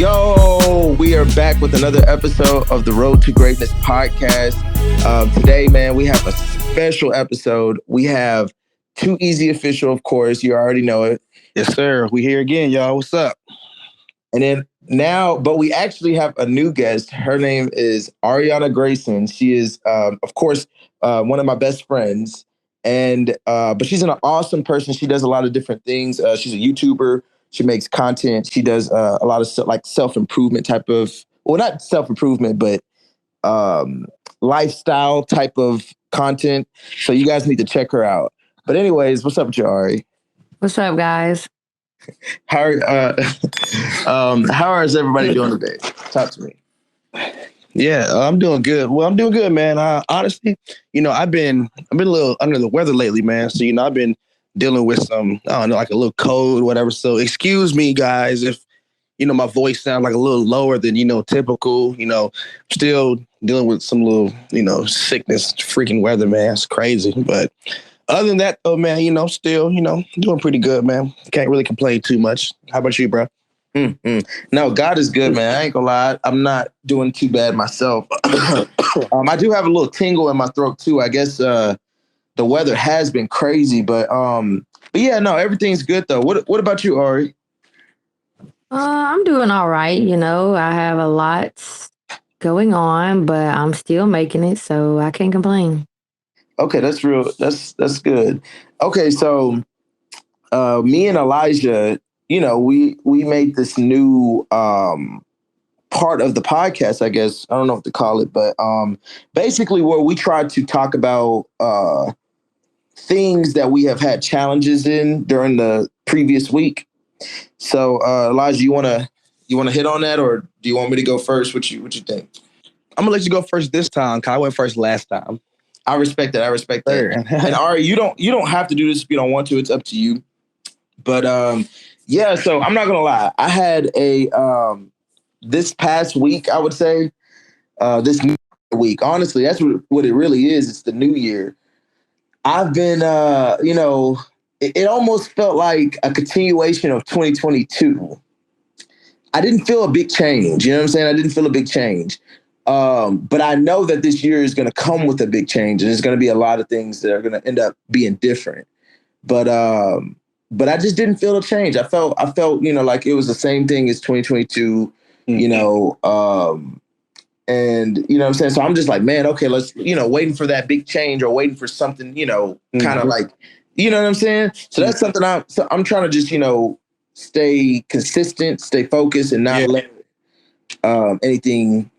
Yo, we are back with another episode of the Road to Greatness podcast. Today, man, we have a special episode. We have Too Easy Official, of course. You already know it. Yes, sir. We here again, y'all. What's up? And then now, but we actually have a new guest. Her name is Arionna Grayson. She is, of course, one of my best friends. And but she's an awesome person. She does a lot of different things. She's a YouTuber. She makes content. She does a lot of self-improvement type of, well, not self-improvement, but lifestyle type of content. So you guys need to check her out. But anyways, what's up with you, Ari? What's up, guys? How is everybody doing today? Talk to me. Yeah, I'm doing good. Well, I'm doing good, man. Honestly, I've been a little under the weather lately, man. So, I've been dealing with some, I don't know, like a little cold, whatever. So excuse me, guys, if, my voice sounds like a little lower than, typical, still dealing with some little, sickness, freaking weather, man. It's crazy. But other than that, though, man, still, doing pretty good, man. Can't really complain too much. How about you, bro? No, God is good, man. I ain't gonna lie. I'm not doing too bad myself. I do have a little tingle in my throat, too. I guess the weather has been crazy, but yeah, no, everything's good though. What about you, Ari? I'm doing all right. I have a lot going on, but I'm still making it, so I can't complain. Okay, that's real. That's good. Okay, so me and Elijah, we made this new part of the podcast, I guess. I don't know what to call it, but basically where we try to talk about things that we have had challenges in during the previous week. So, Elijah, you wanna hit on that, or do you want me to go first? What you think? I'm gonna let you go first this time, cause I went first last time. I respect that. And Ari, you don't have to do this if you don't want to. It's up to you. But yeah. So I'm not gonna lie. I had a this past week, I would say, this week. Honestly, that's what it really is. It's the new year. I've been, it almost felt like a continuation of 2022. I didn't feel a big change. You know what I'm saying? I didn't feel a big change. But I know that this year is going to come with a big change, and there's going to be a lot of things that are going to end up being different. But I just didn't feel a change. I felt, like it was the same thing as 2022, and you know what I'm saying? So I'm just like, man, okay, let's, waiting for that big change or waiting for something, kind of like, you know what I'm saying? So that's something I'm trying to just, stay consistent, stay focused, and not let anything,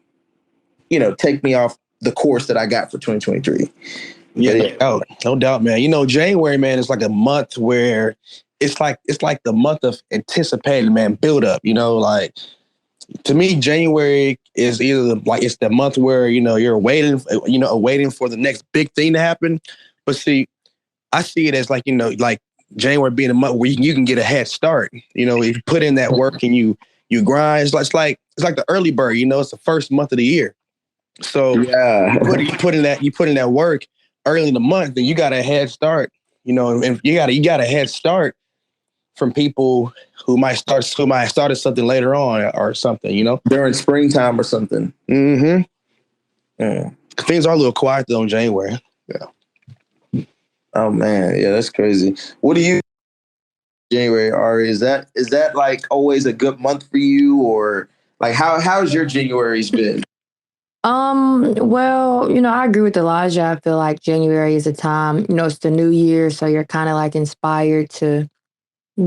take me off the course that I got for 2023. Yeah, no doubt, man. January, man, is like a month where it's like the month of anticipated, man, build up, like to me, January is either like it's the month where, you're waiting for the next big thing to happen. But see, I see it as like, like January being a month where you can get a head start. If you put in that work and you grind, it's like the early bird, it's the first month of the year. So yeah, you put in that work early in the month, then you got a head start, and you got a head start from people who might started something later on or something, during springtime or something. Mm-hmm. Yeah. Things are a little quiet though in January. Yeah. Oh man, yeah, that's crazy. What do you January, Ari? Is that like always a good month for you, or like how's your January's been? Well, I agree with Elijah. I feel like January is a time, it's the new year, so you're kind of like inspired to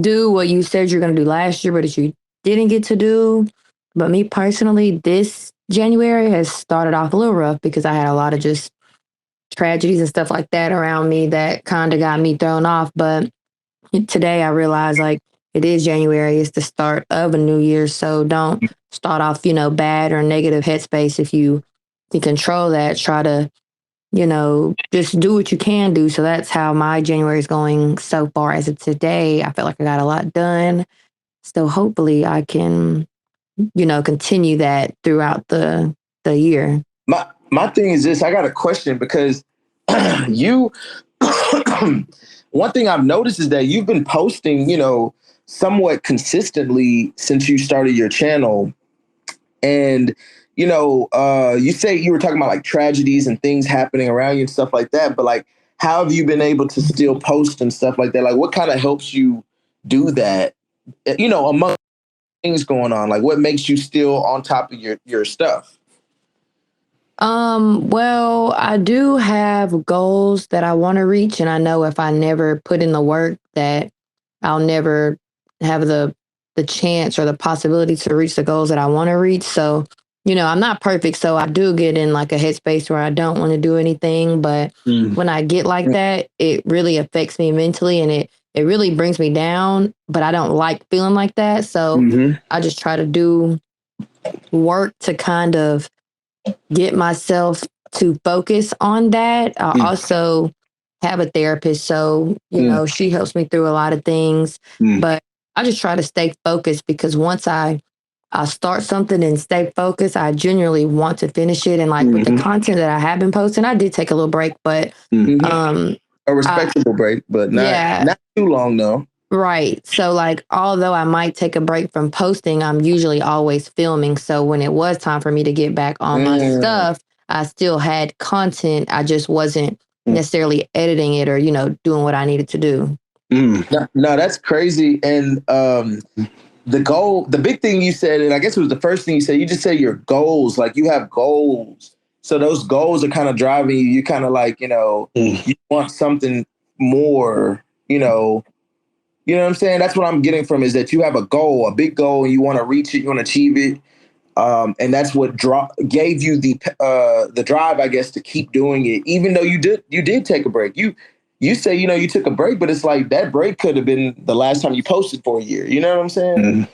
do what you said you're going to do last year, but that you didn't get to do. But me personally, this January has started off a little rough because I had a lot of just tragedies and stuff like that around me that kind of got me thrown off. But today I realized like it is January. It's the start of a new year. So don't start off, bad or negative headspace. If you can control that, try to, just do what you can do. So that's how my January is going so far as of today. I feel like I got a lot done. So hopefully I can, continue that throughout the year. My thing is this, I got a question because you, one thing I've noticed is that you've been posting, somewhat consistently since you started your channel. And, you say you were talking about like tragedies and things happening around you and stuff like that. But like, how have you been able to still post and stuff like that? Like, what kind of helps you do that, among things going on? Like, what makes you still on top of your stuff? Well, I do have goals that I want to reach, and I know if I never put in the work that I'll never have the chance or the possibility to reach the goals that I want to reach. So, I'm not perfect, so I do get in like a headspace where I don't want to do anything, but when I get like that, it really affects me mentally and it really brings me down, but I don't like feeling like that. So, I just try to do work to kind of get myself to focus on that. I also have a therapist, so she helps me through a lot of things. But I just try to stay focused because once I start something and stay focused, I genuinely want to finish it. And like with the content that I have been posting, I did take a little break, but a respectable break, but not too long though. Right. So like, although I might take a break from posting, I'm usually always filming. So when it was time for me to get back on my stuff, I still had content. I just wasn't necessarily editing it or, doing what I needed to do. No, that's crazy. And the big thing you said, and I guess it was the first thing you said, you just said your goals, like you have goals. So those goals are kind of driving you. You kind of like, you want something more, You know what I'm saying? That's what I'm getting from is that you have a goal, a big goal, and you want to reach it, you want to achieve it, and that's what gave you the drive, I guess, to keep doing it, even though you did take a break. You say you took a break, but it's like that break could have been the last time you posted for a year. You know what I'm saying?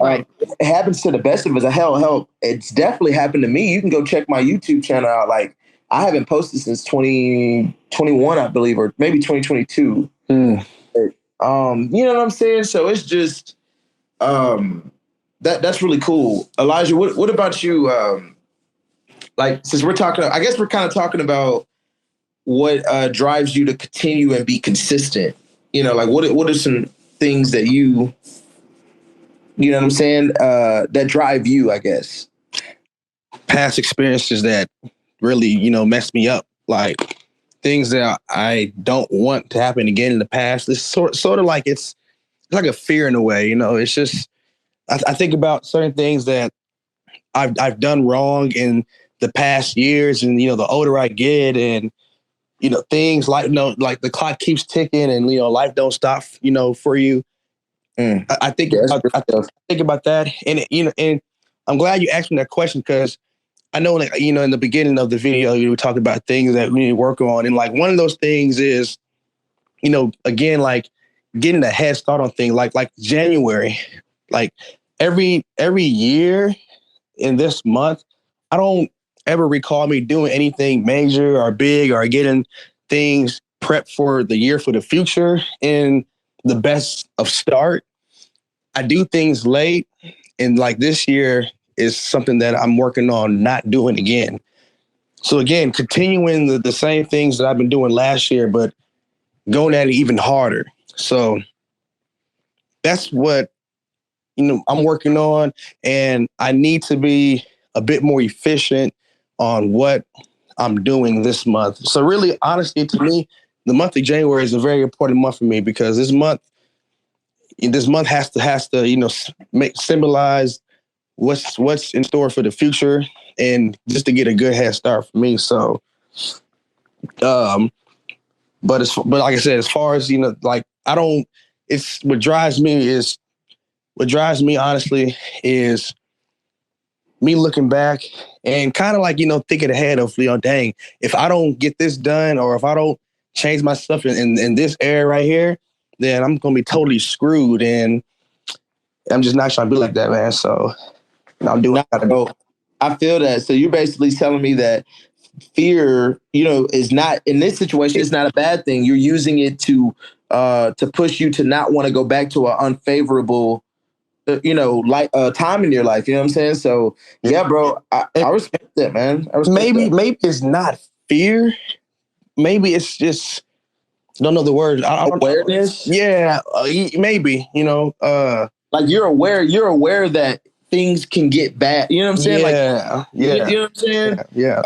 Right. It happens to the best of us. Hell, it's definitely happened to me. You can go check my YouTube channel out. Like I haven't posted since 2021, I believe, or maybe 2022. You know what I'm saying? So it's just that's really cool. Elijah, what about you? Like since we're talking, I guess we're kind of talking about what drives you to continue and be consistent. Like what are some things that you know what I'm saying, that drive you, I guess. Past experiences that really, messed me up. Like things that I don't want to happen again in the past. It's sort of like it's like a fear in a way, It's just I think about certain things that I've done wrong in the past years, and the older I get, and things like like the clock keeps ticking, and life don't stop, for you. I think about that, and and I'm glad you asked me that question because I know, like, in the beginning of the video, you were talking about things that we need to work on. And like one of those things is, again, like getting a head start on things like January, like every year in this month, I don't ever recall me doing anything major or big or getting things prepped for the year for the future in the best of start. I do things late, and like this year is something that I'm working on not doing again. So again, continuing the same things that I've been doing last year, but going at it even harder. So that's what I'm working on, and I need to be a bit more efficient on what I'm doing this month. So really, honestly, to me, the month of January is a very important month for me because this month has to symbolize what's in store for the future, and just to get a good head start for me. So, but like I said, as far as like I don't. It's what drives me honestly is me looking back and kind of like thinking ahead of dang, if I don't get this done or if I don't change my stuff in this area right here, then I'm gonna be totally screwed, and I'm just not trying to be like that, man. So I'm doing. I feel that. So you're basically telling me that fear, is not in this situation. It's not a bad thing. You're using it to push you to not want to go back to an unfavorable, time in your life. You know what I'm saying? So yeah, bro, I respect that, man. Maybe it's not fear. Maybe it's just don't know the word. Awareness. Yeah, maybe. Like you're aware that things can get bad. You know what I'm saying? Yeah. You know what I'm saying? Yeah.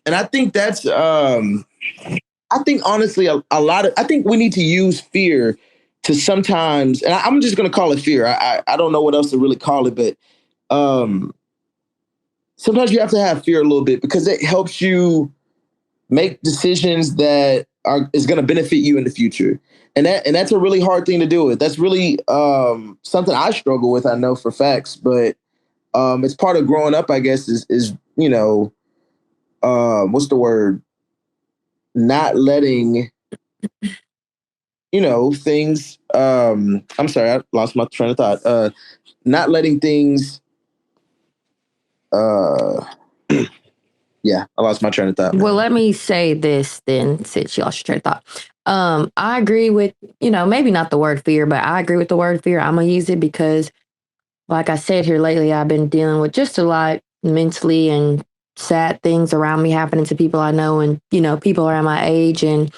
And I think that's I think honestly a lot of I think we need to use fear to sometimes, and I'm just gonna call it fear. I don't know what else to really call it, but sometimes you have to have fear a little bit because it helps you make decisions that is going to benefit you in the future. And that's a really hard thing to deal with. That's really something I struggle with, I know for facts, but it's part of growing up, I guess, is what's the word? Not letting, things, I'm sorry, I lost my train of thought. Not letting things, yeah, I lost my train of thought. Well, let me say this then, since you lost your train of thought. I agree with, maybe not the word fear, but I agree with the word fear. I'm going to use it because, like I said here lately, I've been dealing with just a lot mentally and sad things around me happening to people I know and, people around my age. And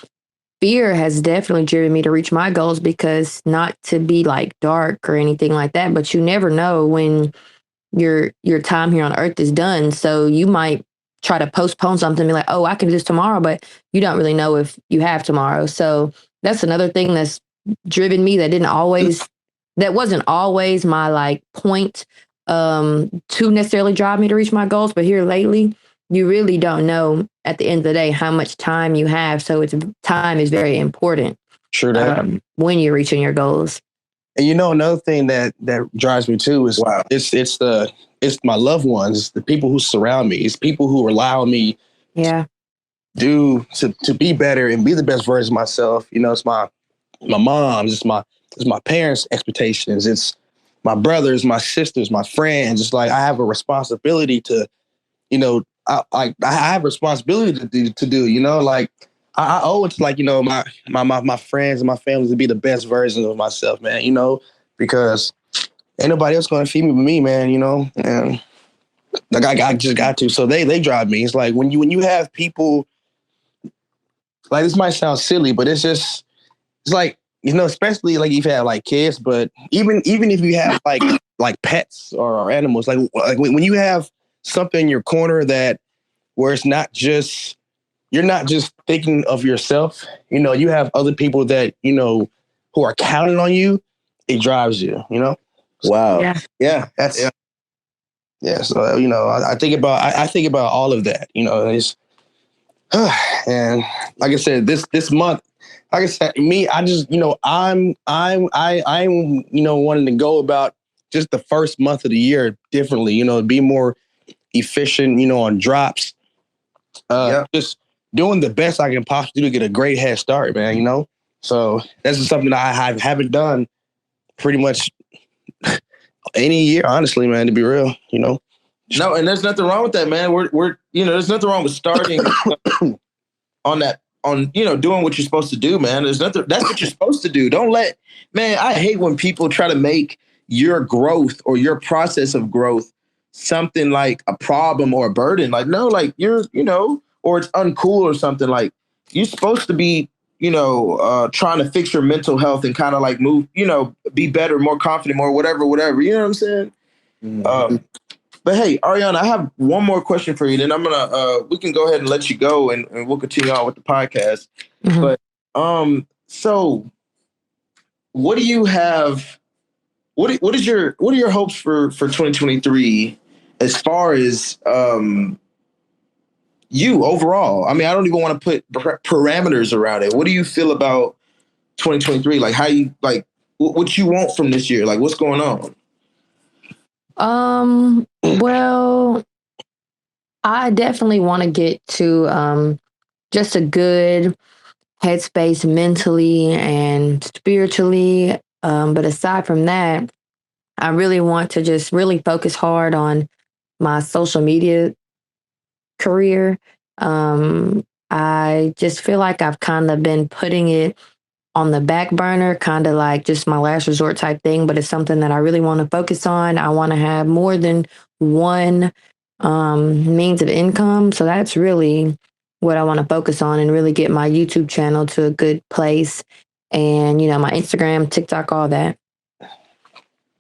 fear has definitely driven me to reach my goals because not to be like dark or anything like that, but you never know when your time here on earth is done. So you might try to postpone something and be like, oh, I can do this tomorrow, but you don't really know if you have tomorrow. So that's another thing that's driven me that wasn't always my like point to necessarily drive me to reach my goals. But here lately, you really don't know at the end of the day how much time you have. So time is very important. Sure that. When you're reaching your goals. And another thing that drives me too is it's my loved ones, it's the people who surround me, it's people who allow me to be better and be the best version of myself. It's my mom's, it's my parents' expectations, it's my brothers, my sisters, my friends. It's like I have a responsibility to, I have a responsibility to do, like I owe it to like, my friends and my family to be the best version of myself, man, because ain't nobody else going to feed me but me, man, and like I just got to. So they drive me. It's like when you have people, like this might sound silly, but it's like, especially like you've had like kids, but even if you have like pets or animals, like when you have something in your corner where it's not just, you're not just thinking of yourself, you have other people that, who are counting on you, it drives you, Wow. Yeah. That's, yeah. So, I think about all of that, it's, and like I said, this month, like I said, me, I just, I'm wanting to go about just the first month of the year differently, be more efficient, on drops, just doing the best I can possibly do to get a great head start, man, So that's just something I haven't done pretty much any year, honestly, man, to be real, No, and there's nothing wrong with that, man. We're there's nothing wrong with starting on doing what you're supposed to do, man. That's what you're supposed to do. I hate when people try to make your growth or your process of growth something like a problem or a burden. Like, no, like you're, or it's uncool or something. Like you're supposed to be, trying to fix your mental health and kind of like move, be better, more confident, more whatever. You know what I'm saying? Mm-hmm. But hey, Arionna, I have one more question for you. Then we can go ahead and let you go, and we'll continue on with the podcast. Mm-hmm. But so what do you have? What are your hopes for 2023 as far as you overall? I mean, I don't even want to put parameters around it. What do you feel about 2023? Like how you like what you want from this year? Like what's going on? Well, I definitely want to get to just a good headspace mentally and spiritually. But aside from that, I really want to just really focus hard on my social media career. I just feel like I've kind of been putting it on the back burner, kind of like just my last resort type thing, but it's something that I really want to focus on. I want to have more than one means of income. So that's really what I want to focus on and really get my YouTube channel to a good place and, my Instagram, TikTok, all that.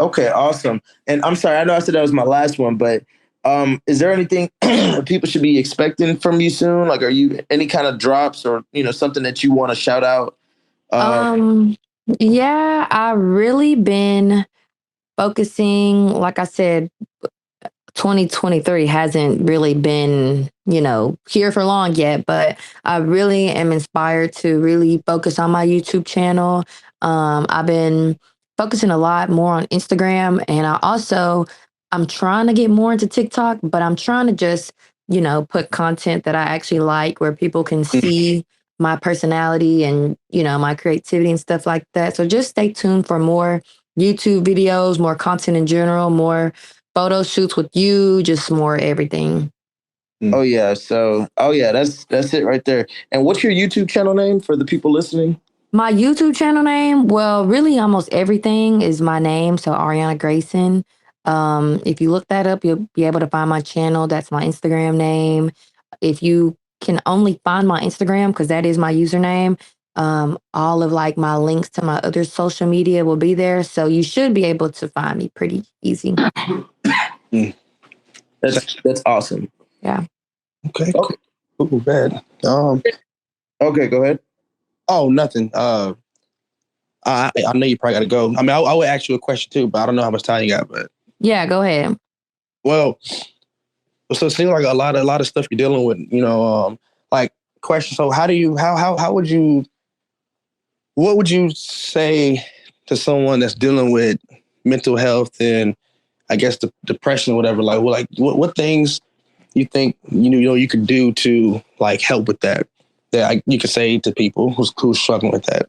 Okay, awesome. And I'm sorry, I know I said that was my last one, but is there anything people should be expecting from you soon? Like, are you any kind of drops or something that you want to shout out? Uh, Um, yeah, I've really been focusing, like I said, 2023 hasn't really been, here for long yet, but I really am inspired to really focus on my YouTube channel. I've been focusing a lot more on Instagram, and I'm trying to get more into TikTok, but I'm trying to just, put content that I actually like where people can see my personality and, my creativity and stuff like that. So just stay tuned for more YouTube videos, more content in general, more photo shoots with you, just more everything. oh yeah, that's it right there. And what's your YouTube channel name for the people listening? My YouTube channel name, well, really almost everything is my name. So Arionna Grayson. If you look that up, you'll be able to find my channel. That's my Instagram name. If you can only find my Instagram, because that is my username, all of like my links to my other social media will be there. So you should be able to find me pretty easy. That's awesome. Yeah. Okay. Cool. Bad. Okay, go ahead. Oh, nothing. I know you probably got to go. I mean, I would ask you a question too, but I don't know how much time you got. But Yeah, go ahead. well, so it seems like a lot of stuff you're dealing with. Like question. So how would you? What would you say to someone that's dealing with mental health and I guess the depression or whatever? Like what things you think you could do to like help with that? That you could say to people who's struggling with that.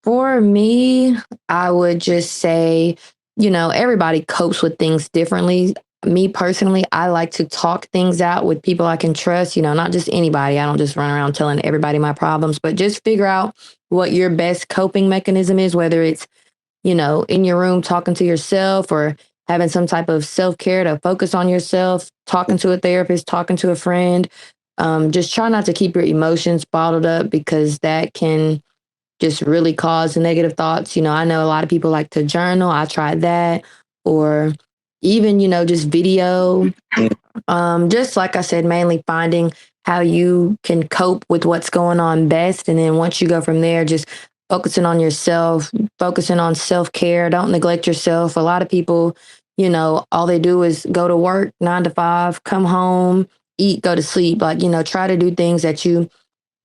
For me, I would just say, everybody copes with things differently. Me personally, I like to talk things out with people I can trust, not just anybody. I don't just run around telling everybody my problems, but just figure out what your best coping mechanism is, whether it's, in your room talking to yourself or having some type of self care to focus on yourself, talking to a therapist, talking to a friend. Just try not to keep your emotions bottled up because that can just really cause negative thoughts. I know a lot of people like to journal. I tried that. Or even, just video. Just like I said, mainly finding how you can cope with what's going on best. And then once you go from there, just focusing on yourself, focusing on self care. Don't neglect yourself. A lot of people, all they do is go to work 9 to 5, come home, eat, go to sleep. Like, try to do things that you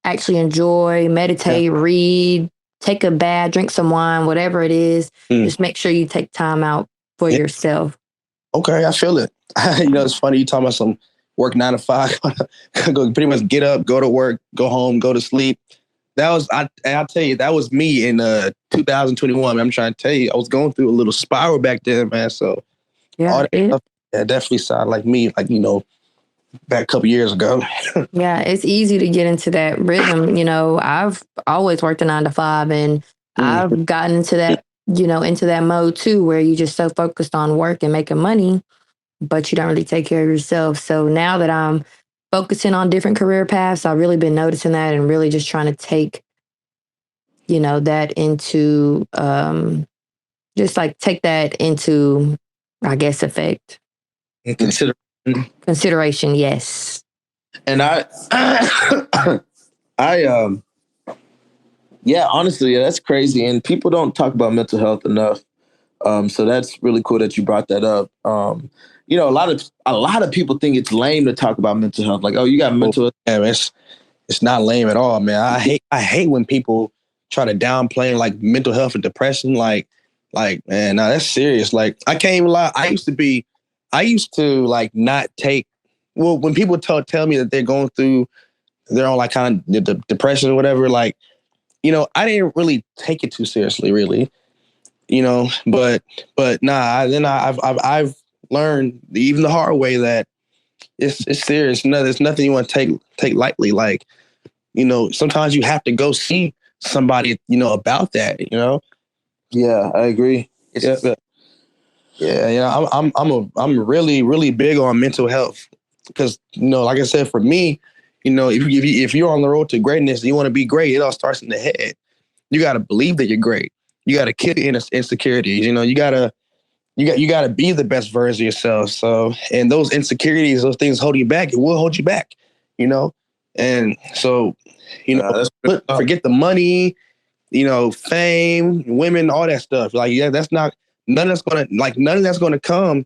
actually enjoy, meditate, read, take a bath, drink some wine, whatever it is. Just make sure you take time out for yourself. Okay, I feel it. It's funny you talking about some work 9 to 5, go pretty much get up, go to work, go home, go to sleep. I'll tell you, that was me in 2021. I'm trying to tell you, I was going through a little spiral back then, man. So all that stuff, definitely sounded like me, like, back a couple years ago. Yeah, it's easy to get into that rhythm. I've always worked a 9 to 5 and I've gotten into that, into that mode too, where you just so focused on work and making money, but you don't really take care of yourself. So now that I'm focusing on different career paths, I've really been noticing that and really just trying to take, that into, just like take that into, I guess, effect. Consideration, yes. And yeah, honestly, that's crazy. And people don't talk about mental health enough. So that's really cool that you brought that up. A lot of people think it's lame to talk about mental health. Like, oh, you got mental health. Yeah, it's not lame at all, man. I hate when people try to downplay like mental health and depression. Like, man, no, that's serious. Like, I can't even lie. I used to like not take. Well, when people tell me that they're going through their own like kind of the depression or whatever, like, I didn't really take it too seriously, really. But nah. Then I've learned even the hard way that it's serious. No, there's nothing you want to take lightly. Like, sometimes you have to go see somebody, about that. Yeah, I agree. I'm really, really big on mental health because, like I said, for me, if you're on the road to greatness, you want to be great. It all starts in the head. You got to believe that you're great. you gotta kill your insecurities. You gotta be the best version of yourself. So, and those insecurities, those things holding you back, it will hold you back. And so, forget the money, fame, women, all that stuff. Like, yeah, that's not none of that's gonna come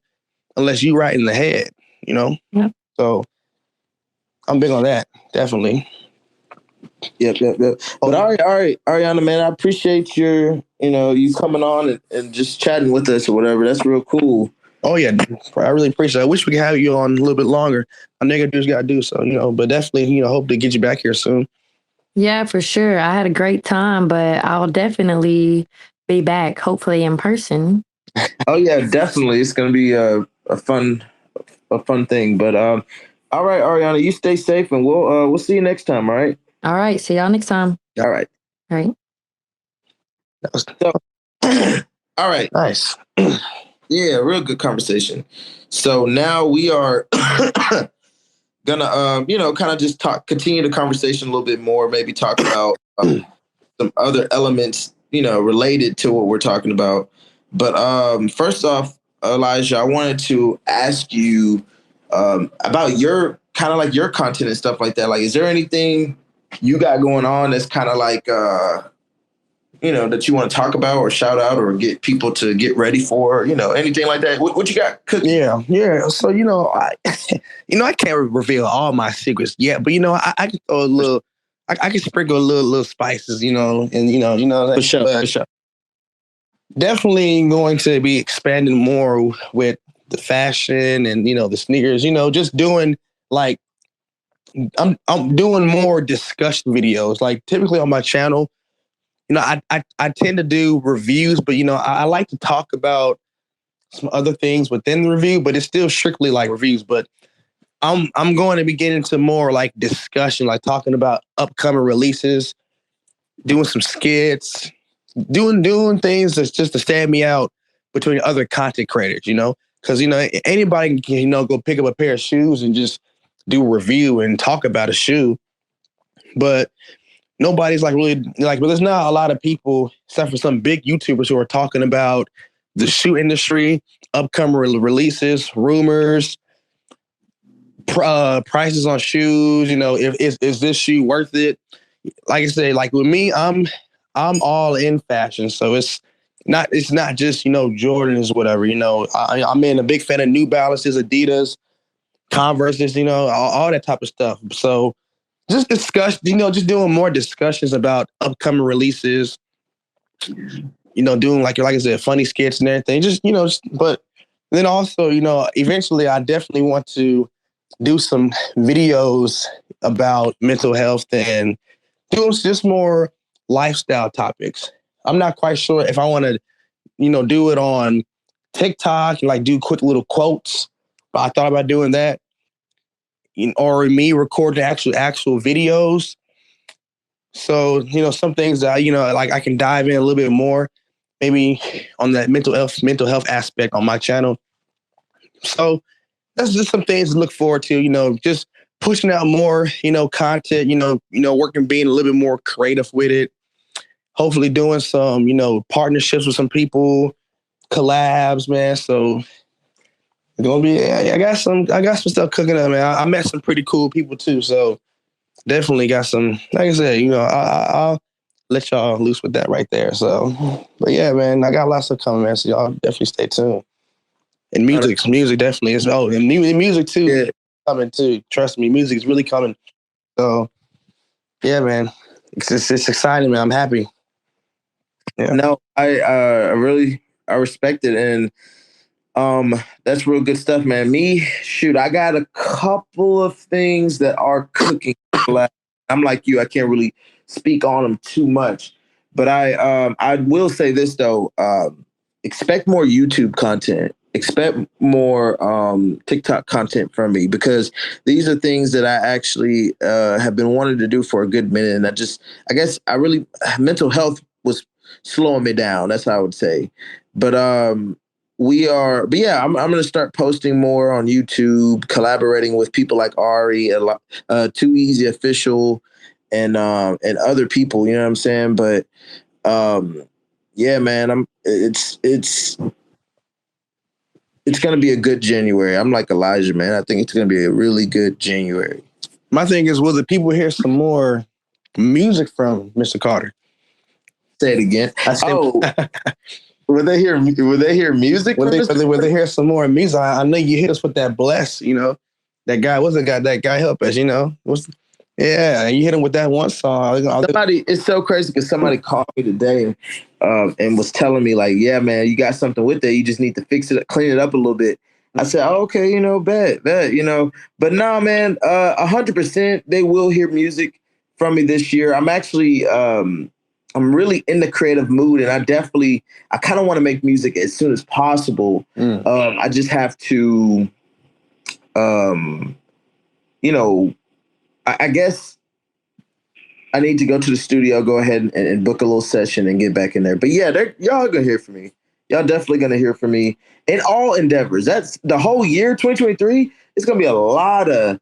unless you right in the head. Yeah. So, I'm big on that, definitely. Yep. But all right, Arionna, man, I appreciate you coming on and just chatting with us or whatever. That's real cool. Oh yeah, I really appreciate it. I wish we could have you on a little bit longer. I know you just got to do so, but definitely, hope to get you back here soon. Yeah, for sure. I had a great time, but I'll definitely be back, hopefully in person. Oh yeah, definitely. It's gonna be a fun thing. But all right, Arionna, you stay safe, and we'll see you next time. All right. All right. See y'all next time. All right. All right. All right. Nice. Yeah, real good conversation. So now we are gonna kind of just continue the conversation a little bit more, maybe talk about some other elements, related to what we're talking about. But first off, Elijah, I wanted to ask you about your kind of like your content and stuff like that. Like, is there anything you got going on that's kind of like that you want to talk about or shout out or get people to get ready for, anything like that? What you got cooking? Yeah. So, I can't reveal all my secrets yet, but, I can throw a little, I can sprinkle a little spices, and, For sure. Definitely going to be expanding more with the fashion and, the sneakers, just doing like, I'm doing more discussion videos. Like typically on my channel, I tend to do reviews, but I like to talk about some other things within the review, but it's still strictly like reviews. But I'm going to be getting into more like discussion, like talking about upcoming releases, doing some skits, doing things that's just to stand me out between other content creators, because anybody can go pick up a pair of shoes and just do a review and talk about a shoe, but nobody's like really like, but there's not a lot of people except for some big YouTubers who are talking about the shoe industry, upcoming releases, rumors, prices on shoes. If is this shoe worth it? Like I say, like with me, I'm all in fashion, so it's not just Jordans, whatever. I'm a big fan of New Balances, Adidas, Converses, all that type of stuff. So just discuss, just doing more discussions about upcoming releases, doing like I said, funny skits and everything. But then also, eventually I definitely want to do some videos about mental health and doing just more lifestyle topics. I'm not quite sure if I want to, do it on TikTok and like do quick little quotes, but I thought about doing that. Or me recording actual videos. So, some things that, like I can dive in a little bit more, maybe on that mental health aspect on my channel. So that's just some things to look forward to, just pushing out more, content, working, being a little bit more creative with it. Hopefully doing some, partnerships with some people, collabs, man. So it's gonna be, I got some stuff cooking up, man. I met some pretty cool people too. So definitely got some, like I said, I'll let y'all loose with that right there. So, but yeah, man, I got lots of coming, man. So y'all definitely stay tuned. And music definitely is. Oh, and music too, yeah, coming too. Trust me, music is really coming. So, yeah, man, it's exciting, man. I'm happy. Yeah. No, I respect it, and that's real good stuff, man. I got a couple of things that are cooking. I'm like you, I can't really speak on them too much, but I will say this though, expect more YouTube content, expect more TikTok content from me, because these are things that I actually have been wanting to do for a good minute, and I guess mental health was slowing me down. That's how I would say, but I'm going to start posting more on YouTube, collaborating with people like Ari, Too Easy Official, and other people. You know what I'm saying? But Yeah, man. It's gonna be a good January. I'm like Elijah, man. I think it's gonna be a really good January. My thing is, will the people hear some more music from Mr. Carter? Say it again. I said, will they hear music? Will they hear some more music? I know you hit us with that bless. That guy. What's the guy? That guy help us. Yeah, you hit him with that one song. It's so crazy because somebody called me today and was telling me like, yeah, man, you got something with that. You just need to fix it, clean it up a little bit. I said, oh, okay, bet, but no, man, 100% they will hear music from me this year. I'm actually, I'm really in the creative mood, and I kind of want to make music as soon as possible. I just have to, I guess I need to go to the studio, go ahead and book a little session and get back in there. But yeah, y'all gonna hear from me. Y'all definitely gonna hear from me in all endeavors. That's the whole year, 2023. It's gonna be a lot of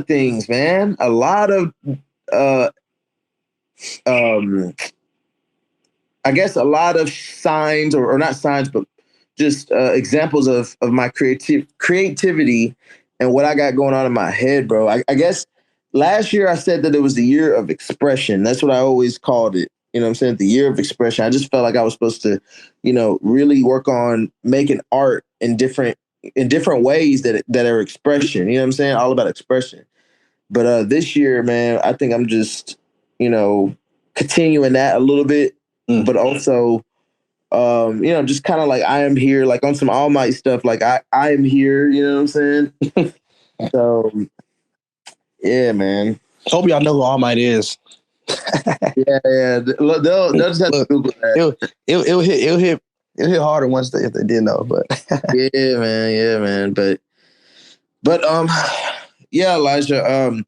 things, man. A lot of I guess a lot of signs or not signs, but just examples of my creativity and what I got going on in my head, bro. I guess last year I said that it was the year of expression. That's what I always called it. You know what I'm saying? The year of expression. I just felt like I was supposed to, really work on making art in different ways that are expression. You know what I'm saying? All about expression. But this year, man, I think I'm just, continuing that a little bit, but also just kind of like I am here, like on some All Might stuff, like I am here, you know what I'm saying? So yeah, man. Hope y'all know who All Might is. yeah. They'll just have to Google that. It'll hit harder once if they did know, but yeah, man. But yeah, Elijah.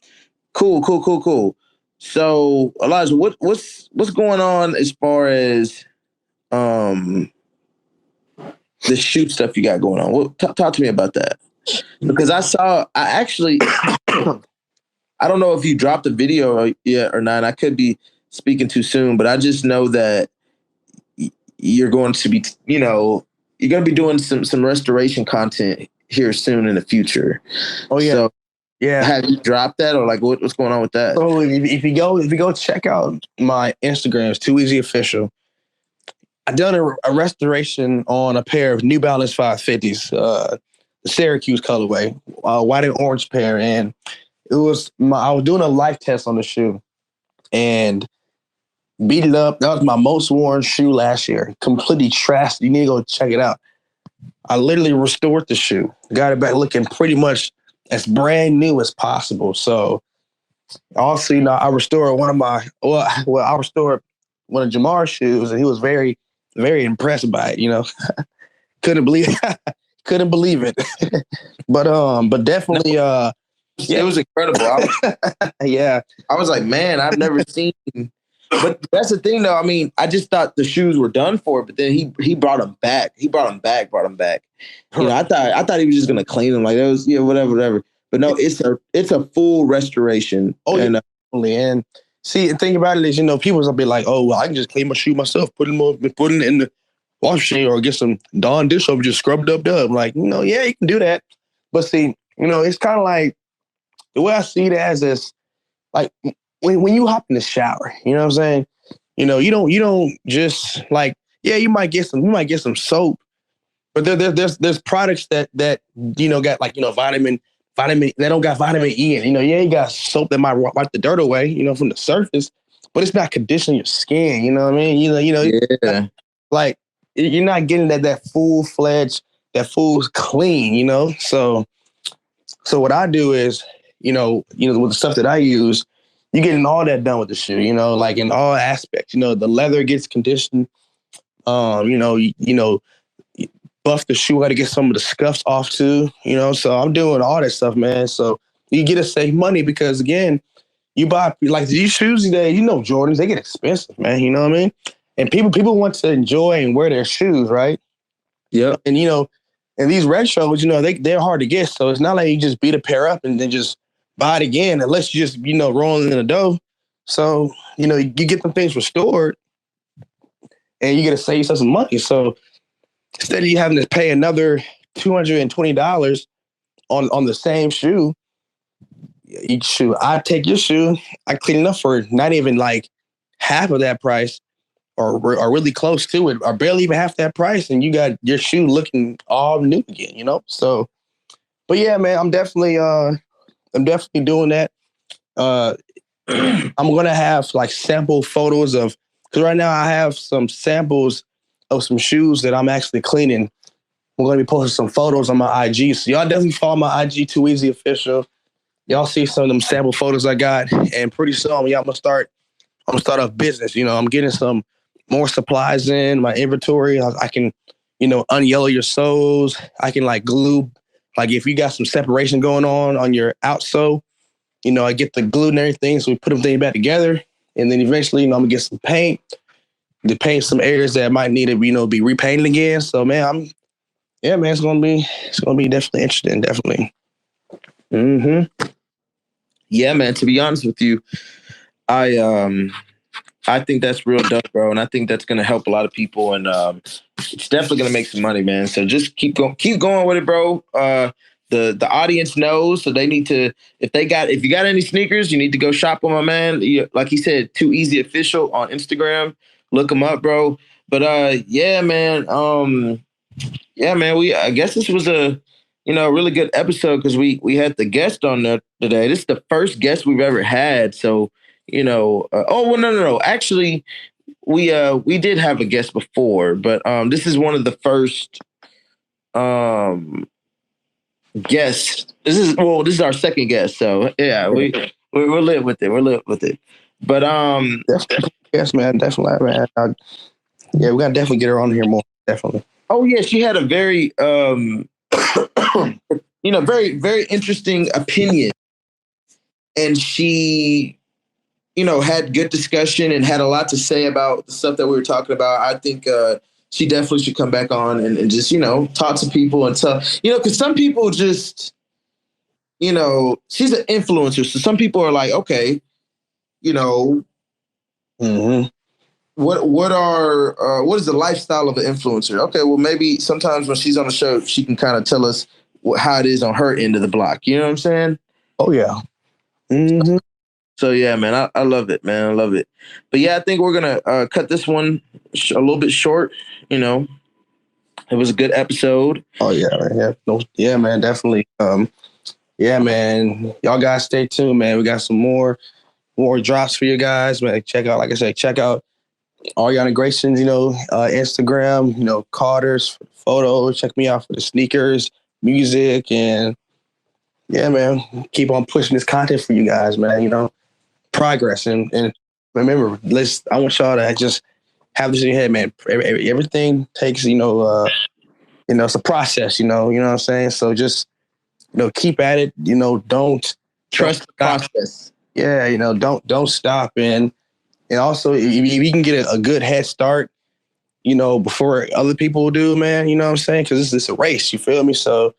Cool. So Elijah, what's going on as far as the shoot stuff you got going on? Talk to me about that, because I actually I don't know if you dropped a video yet or not. I could be speaking too soon, but I just know that you're going to be, you're going to be doing some restoration content here soon in the future. Oh yeah. So, yeah. Have you dropped that, or like what's going on with that? So if you go check out my Instagram, it's Too Easy Official. I done a restoration on a pair of New Balance 550s, the Syracuse colorway, white and orange pair, and I was doing a life test on the shoe and beat it up. That was my most worn shoe last year. Completely trashed. You need to go check it out. I literally restored the shoe, got it back looking pretty much as brand new as possible. So also, I restored I restored one of Jamar's shoes, and he was very, very impressed by it. Couldn't believe it. but definitely it was incredible. Yeah. I was like, man, I've never seen. But that's the thing, though. I mean, I just thought the shoes were done for, but then he brought them back. He brought them back. I thought he was just gonna clean them. Like it was, whatever. But no, it's a full restoration. Oh, and see, the thing about it is, people will be like, oh, well, I can just clean my shoe myself, put it in the wash machine, or get some Dawn dish soap, just scrub it up. Like, yeah, you can do that. But see, it's kind of like the way I see it as is like when you hop in the shower, you know what I'm saying? You don't just like, yeah, you might get some soap, but there's products that got like, vitamin, they don't got vitamin E in. You got soap that might wipe the dirt away, from the surface, but it's not conditioning your skin, you know what I mean? Yeah. Like you're not getting that full-fledged, that full clean, So what I do is, with the stuff that I use, you're getting all that done with the shoe, like in all aspects. The leather gets conditioned. Buff the shoe, got to get some of the scuffs off too, So I'm doing all that stuff, man. So you get to save money because, again, you buy like these shoes today, Jordans, they get expensive, man. You know what I mean? And people want to enjoy and wear their shoes, right? Yeah. And and these retros, they're hard to get. So it's not like you just beat a pair up and then just buy it again, unless you just rolling in the dough. So you get them things restored. and you get to save yourself some money. So instead of you having to pay another $220 on the same shoe, I take your shoe, I clean it up for not even like half of that price, or really close to it, or barely even half that price, and you got your shoe looking all new again, you know? So, but yeah, man, I'm definitely doing that. I'm gonna have like sample photos of, because right now I have some samples of some shoes that I'm actually cleaning. I'm gonna be posting some photos on my IG, so y'all definitely follow my IG, Too Easy Official. Y'all see some of them sample photos I got, and pretty soon I'm gonna start a business. You know, I'm getting some more supplies in my inventory. I can, unyellow your soles. I can like glue, like if you got some separation going on your outsole, I get the glue and everything. So we put everything back together, and then eventually, I'm gonna get some paint to paint some areas that might need to, be repainted again. So man, it's gonna be definitely interesting, definitely. Mm-hmm. Yeah, man. To be honest with you, I think that's real dope, bro, and I think that's gonna help a lot of people, and it's definitely gonna make some money, man. So just keep going with it, bro. The audience knows, so they need to, if you got any sneakers, you need to go shop with my man. Like he said, Too Easy Official on Instagram. Look him up, bro. But yeah, man. I guess this was a really good episode because we had the guest on there today. This is the first guest we've ever had, so oh well, no. Actually, we did have a guest before, but this is one of the first guests. This is our second guest, so yeah, we're lit with it. We're lit with it. But yes, man, definitely, man. Yeah, we gotta definitely get her on here more. Definitely. Oh yeah, she had a very very very interesting opinion, and she had good discussion and had a lot to say about the stuff that we were talking about. I think she definitely should come back on and just talk to people and tell because some people just she's an influencer, so some people are like, okay, mm-hmm. what is the lifestyle of an influencer? Okay, well maybe sometimes when she's on the show, she can kind of tell us how it is on her end of the block. You know what I'm saying? Oh yeah. Mm-hmm. So yeah, man, I love it, man. I love it. But yeah, I think we're gonna cut this one a little bit short. It was a good episode. Oh yeah, man, definitely. Yeah, man, y'all guys stay tuned, man. We got some more drops for you guys, man. Check out, like I said, check out Arionna Grayson's, Instagram, Carter's photos. Check me out for the sneakers, music, and yeah, man, keep on pushing this content for you guys, man. Progress and remember, I want y'all to just have this in your head, man. Everything takes, it's a process, you know what I'm saying? So just, keep at it, don't trust the process. Yeah, don't stop. And also, if you can get a good head start, before other people do, man, you know what I'm saying? Because this is a race, you feel me? So,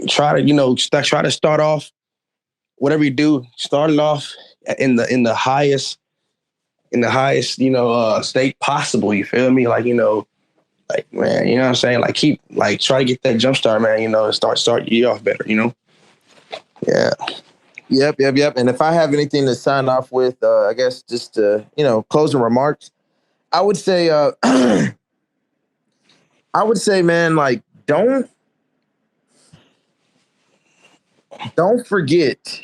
try to start off, whatever you do, start it off in the highest, state possible. You feel me? Like, like, man, you know what I'm saying? Like, try to get that jump start, man, and start you off better, Yeah. Yep. And if I have anything to sign off with, I guess just, closing remarks, I would say, man, like, don't forget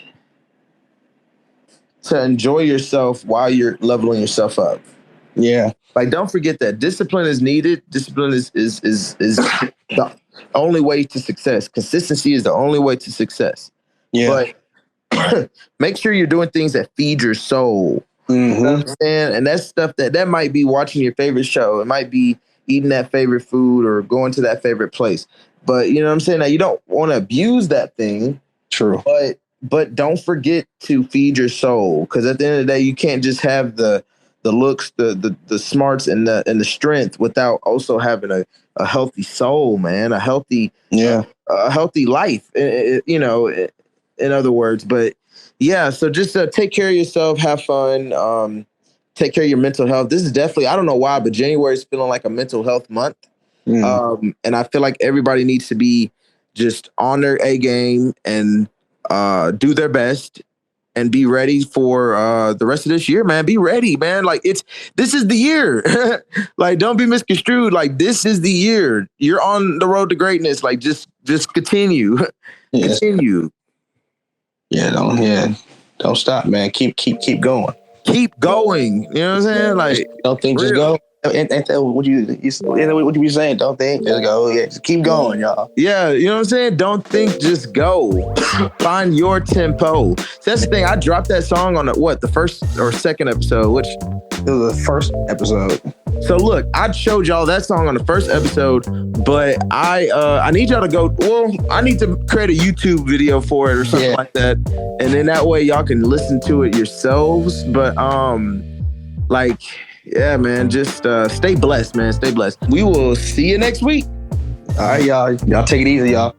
to enjoy yourself while you're leveling yourself up. Yeah. Like, don't forget that discipline is needed. Discipline is the only way to success. Consistency is the only way to success. Yeah. But make sure you're doing things that feed your soul. Mm-hmm. You know what I'm saying? And that's stuff that might be watching your favorite show. It might be eating that favorite food or going to that favorite place. But you know what I'm saying? Now, you don't want to abuse that thing. True. But don't forget to feed your soul, because at the end of the day, you can't just have the looks, the smarts, and the strength without also having a healthy soul, man, a healthy life. In other words. But yeah, so just take care of yourself, have fun, take care of your mental health. This is definitely, I don't know why, but January is feeling like a mental health month. And I feel like everybody needs to be just on their A game and do their best and be ready for the rest of this year, man. Be ready, man. Like this is the year. Like, don't be misconstrued. Like, this is the year. You're on the road to greatness. Like, just continue. Continue. Don't stop, man. Keep going. Keep going. You know what I'm saying? Like, don't think, just go. And what you be saying? Don't think, just go. Yeah, just keep going, y'all. Yeah, you know what I'm saying? Don't think, just go. Find your tempo. So that's the thing. I dropped that song on the first or second episode, which it was the first episode. So look, I showed y'all that song on the first episode, but I need y'all to go. Well, I need to create a YouTube video for it or something like that, and then that way y'all can listen to it yourselves. But yeah, man, just stay blessed, man. Stay blessed. We will see you next week. All right, y'all. Y'all take it easy, y'all.